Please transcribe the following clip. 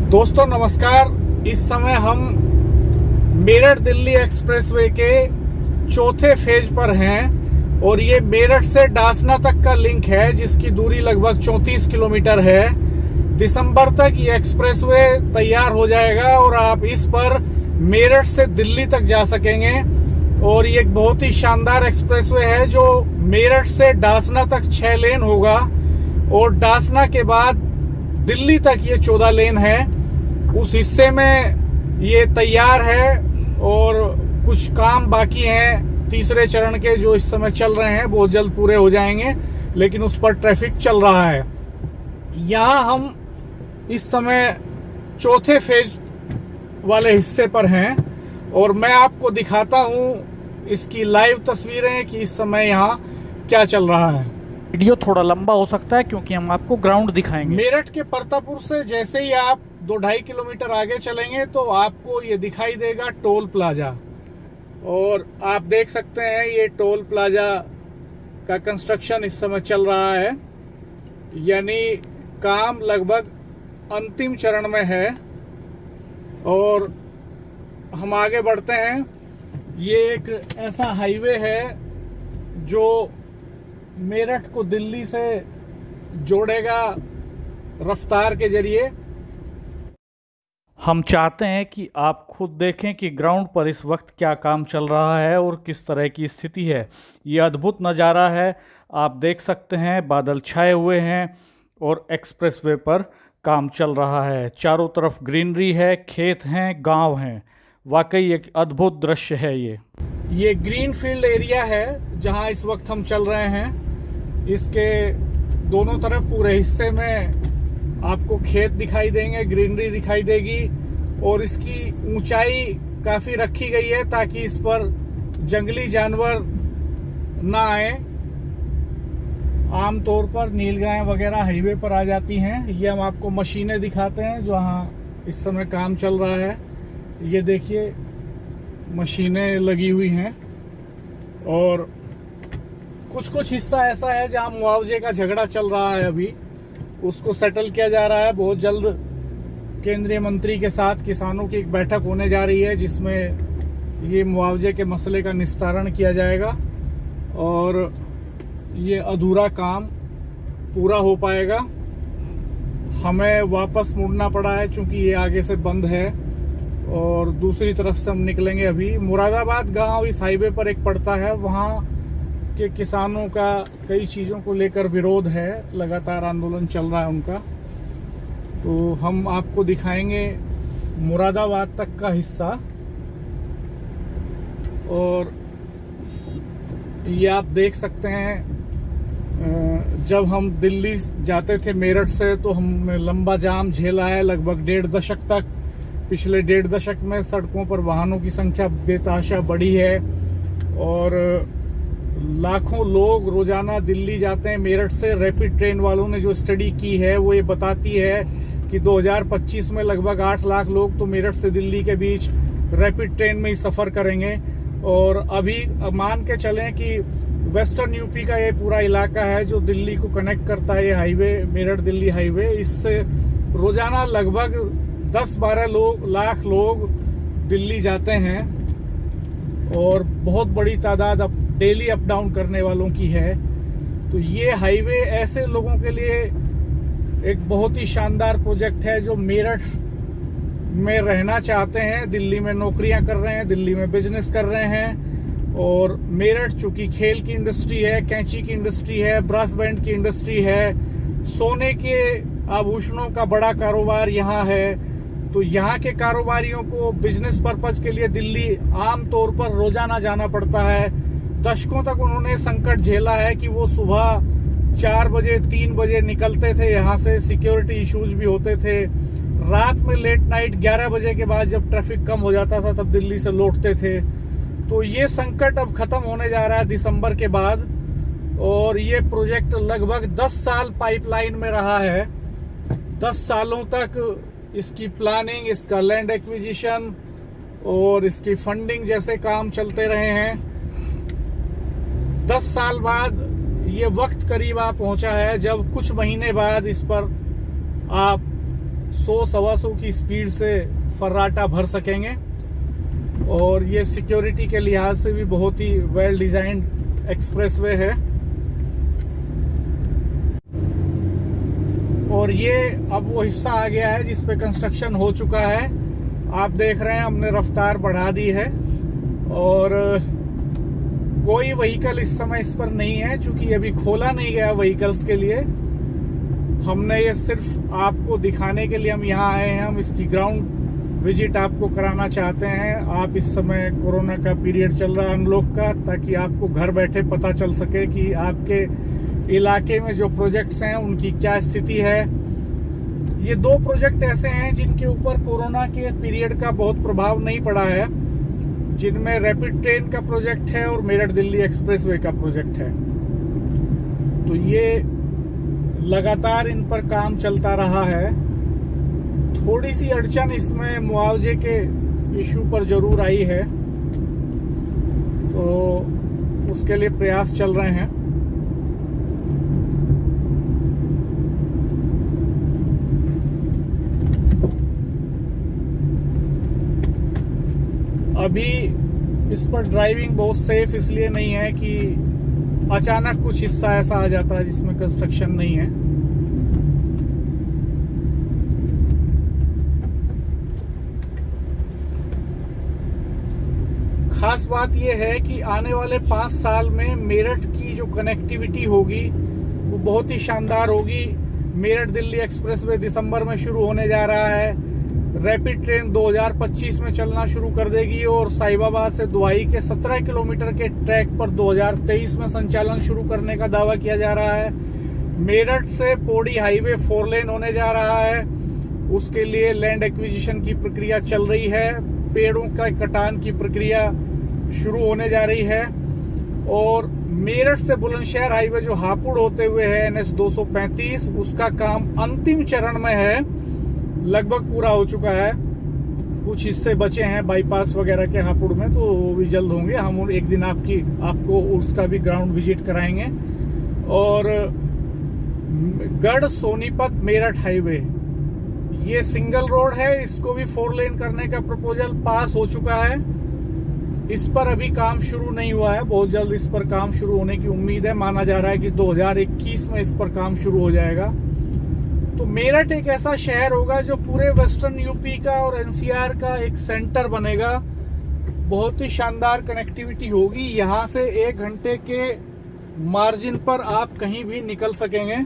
दोस्तों नमस्कार। इस समय हम मेरठ दिल्ली एक्सप्रेसवे के चौथे फेज पर हैं और ये मेरठ से डासना तक का लिंक है जिसकी दूरी लगभग 34 किलोमीटर है। दिसंबर तक ये एक्सप्रेसवे तैयार हो जाएगा और आप इस पर मेरठ से दिल्ली तक जा सकेंगे। और ये एक बहुत ही शानदार एक्सप्रेसवे है जो मेरठ से डासना तक 6 लेन होगा और डासना के बाद दिल्ली तक ये 14 लेन है। उस हिस्से में ये तैयार है और कुछ काम बाकी हैं तीसरे चरण के जो इस समय चल रहे हैं, बहुत जल्द पूरे हो जाएंगे, लेकिन उस पर ट्रैफिक चल रहा है। यहाँ हम इस समय चौथे फेज वाले हिस्से पर हैं और मैं आपको दिखाता हूँ इसकी लाइव तस्वीरें कि इस समय यहाँ क्या चल रहा है। वीडियो थोड़ा लंबा हो सकता है क्योंकि हम आपको ग्राउंड दिखाएंगे। मेरठ के परतापुर से जैसे ही आप 2-2.5 किलोमीटर आगे चलेंगे तो आपको ये दिखाई देगा टोल प्लाजा, और आप देख सकते हैं ये टोल प्लाजा का कंस्ट्रक्शन इस समय चल रहा है, यानी काम लगभग अंतिम चरण में है। और हम आगे बढ़ते हैं। ये एक ऐसा हाईवे है जो मेरठ को दिल्ली से जोड़ेगा रफ्तार के जरिए। हम चाहते हैं कि आप खुद देखें कि ग्राउंड पर इस वक्त क्या काम चल रहा है और किस तरह की स्थिति है। ये अद्भुत नज़ारा है, आप देख सकते हैं बादल छाए हुए हैं और एक्सप्रेसवे पर काम चल रहा है। चारों तरफ ग्रीनरी है, खेत हैं, गांव हैं। वाकई एक अद्भुत दृश्य है। ये ग्रीन फील्ड एरिया है जहां इस वक्त हम चल रहे हैं। इसके दोनों तरफ पूरे हिस्से में आपको खेत दिखाई देंगे, ग्रीनरी दिखाई देगी और इसकी ऊंचाई काफी रखी गई है ताकि इस पर जंगली जानवर ना आए। आमतौर पर नीलगाय वगैरह हाईवे पर आ जाती हैं। ये हम आपको मशीनें दिखाते हैं जहां इस समय काम चल रहा है। ये देखिए मशीनें लगी हुई हैं और कुछ हिस्सा ऐसा है जहां मुआवजे का झगड़ा चल रहा है, अभी उसको सेटल किया जा रहा है। बहुत जल्द केंद्रीय मंत्री के साथ किसानों की एक बैठक होने जा रही है जिसमें ये मुआवजे के मसले का निस्तारण किया जाएगा और ये अधूरा काम पूरा हो पाएगा। हमें वापस मुड़ना पड़ा है क्योंकि ये आगे से बंद है और दूसरी तरफ से हम निकलेंगे। अभी मुरादाबाद गांव इस हाईवे पर एक पड़ता है, वहां के किसानों का कई चीज़ों को लेकर विरोध है, लगातार आंदोलन चल रहा है उनका। तो हम आपको दिखाएंगे मुरादाबाद तक का हिस्सा। और ये आप देख सकते हैं जब हम दिल्ली जाते थे मेरठ से तो हमने लंबा जाम झेला है, लगभग 1.5 दशक तक। पिछले 1.5 दशक में सड़कों पर वाहनों की संख्या बेतहाशा बढ़ी है और लाखों लोग रोजाना दिल्ली जाते हैं मेरठ से। रैपिड ट्रेन वालों ने जो स्टडी की है वो ये बताती है कि 2025 में लगभग 8 लाख लोग तो मेरठ से दिल्ली के बीच रैपिड ट्रेन में ही सफ़र करेंगे। और अभी मान के चलें कि वेस्टर्न यूपी का ये पूरा इलाका है जो दिल्ली को कनेक्ट करता है, ये हाईवे मेरठ दिल्ली हाईवे, इससे रोजाना लगभग 10-12 लाख लोग दिल्ली जाते हैं और बहुत बड़ी तादाद अब डेली अप डाउन करने वालों की है। तो ये हाईवे ऐसे लोगों के लिए एक बहुत ही शानदार प्रोजेक्ट है जो मेरठ में रहना चाहते हैं, दिल्ली में नौकरियां कर रहे हैं, दिल्ली में बिजनेस कर रहे हैं। और मेरठ चूंकि खेल की इंडस्ट्री है, कैंची की इंडस्ट्री है, ब्रास बैंड की इंडस्ट्री है, सोने के आभूषणों का बड़ा कारोबार यहाँ है। तो यहाँ के कारोबारियों को बिजनेस पर्पज के लिए दिल्ली आमतौर पर रोजाना जाना पड़ता है। दशकों तक उन्होंने संकट झेला है कि वो सुबह 4 बजे 3 बजे निकलते थे यहाँ से, सिक्योरिटी इश्यूज भी होते थे। रात में लेट नाइट 11 बजे के बाद जब ट्रैफिक कम हो जाता था तब दिल्ली से लौटते थे। तो ये संकट अब खत्म होने जा रहा है दिसंबर के बाद और ये प्रोजेक्ट लगभग 10 साल पाइपलाइन में रहा है। 10 सालों तक इसकी प्लानिंग, इसका लैंड एक्विजिशन और इसकी फंडिंग जैसे काम चलते रहे हैं। 10 साल बाद ये वक्त करीब आ पहुंचा है जब कुछ महीने बाद इस पर आप 100-125 की स्पीड से फर्राटा भर सकेंगे। और ये सिक्योरिटी के लिहाज से भी बहुत ही वेल डिजाइंड एक्सप्रेसवे है। और ये अब वो हिस्सा आ गया है जिस पे कंस्ट्रक्शन हो चुका है। आप देख रहे हैं हमने रफ्तार बढ़ा दी है और कोई व्हीकल इस समय इस पर नहीं है, क्योंकि अभी खोला नहीं गया व्हीकल्स के लिए। हमने ये सिर्फ आपको दिखाने के लिए हम यहाँ आए हैं। हम इसकी ग्राउंड विजिट आपको कराना चाहते हैं। आप इस समय कोरोना का पीरियड चल रहा है अनलॉक का, ताकि आपको घर बैठे पता चल सके कि आपके इलाके में जो प्रोजेक्ट्स हैं उनकी क्या स्थिति है। ये 2 प्रोजेक्ट ऐसे हैं जिनके ऊपर कोरोना के पीरियड का बहुत प्रभाव नहीं पड़ा है, जिनमें रैपिड ट्रेन का प्रोजेक्ट है और मेरठ दिल्ली एक्सप्रेसवे का प्रोजेक्ट है। तो ये लगातार इन पर काम चलता रहा है। थोड़ी सी अड़चन इसमें मुआवजे के इशू पर जरूर आई है, तो उसके लिए प्रयास चल रहे हैं। अभी इस पर ड्राइविंग बहुत सेफ इसलिए नहीं है कि अचानक कुछ हिस्सा ऐसा आ जाता है जिसमें कंस्ट्रक्शन नहीं है। खास बात यह है कि आने वाले 5 साल में मेरठ की जो कनेक्टिविटी होगी वो बहुत ही शानदार होगी। मेरठ दिल्ली एक्सप्रेसवे दिसंबर में शुरू होने जा रहा है। रैपिड ट्रेन 2025 में चलना शुरू कर देगी और साहिबाबाद से दुआई के 17 किलोमीटर के ट्रैक पर 2023 में संचालन शुरू करने का दावा किया जा रहा है। मेरठ से पौड़ी हाईवे 4 लेन होने जा रहा है। उसके लिए लैंड एक्विजिशन की प्रक्रिया चल रही है। पेड़ों का कटान की प्रक्रिया शुरू होने जा रही है। और मेरठ से बुलंदशहर हाईवे जो हापुड़ होते हुए है NH 235, उसका काम अंतिम चरण में है, लगभग पूरा हो चुका है। कुछ हिस्से बचे हैं बाईपास वगैरह के हापुड़ में, तो वो भी जल्द होंगे। हम एक दिन आपको उसका भी ग्राउंड विजिट कराएंगे। और गढ़ सोनीपत मेरठ हाईवे ये सिंगल रोड है, इसको भी 4 लेन करने का प्रपोजल पास हो चुका है। इस पर अभी काम शुरू नहीं हुआ है, बहुत जल्द इस पर काम शुरू होने की उम्मीद है। माना जा रहा है कि 2021 में इस पर काम शुरू हो जाएगा। तो मेरठ एक ऐसा शहर होगा जो पूरे वेस्टर्न यूपी का और NCR का एक सेंटर बनेगा। बहुत ही शानदार कनेक्टिविटी होगी। यहाँ से 1 घंटे के मार्जिन पर आप कहीं भी निकल सकेंगे।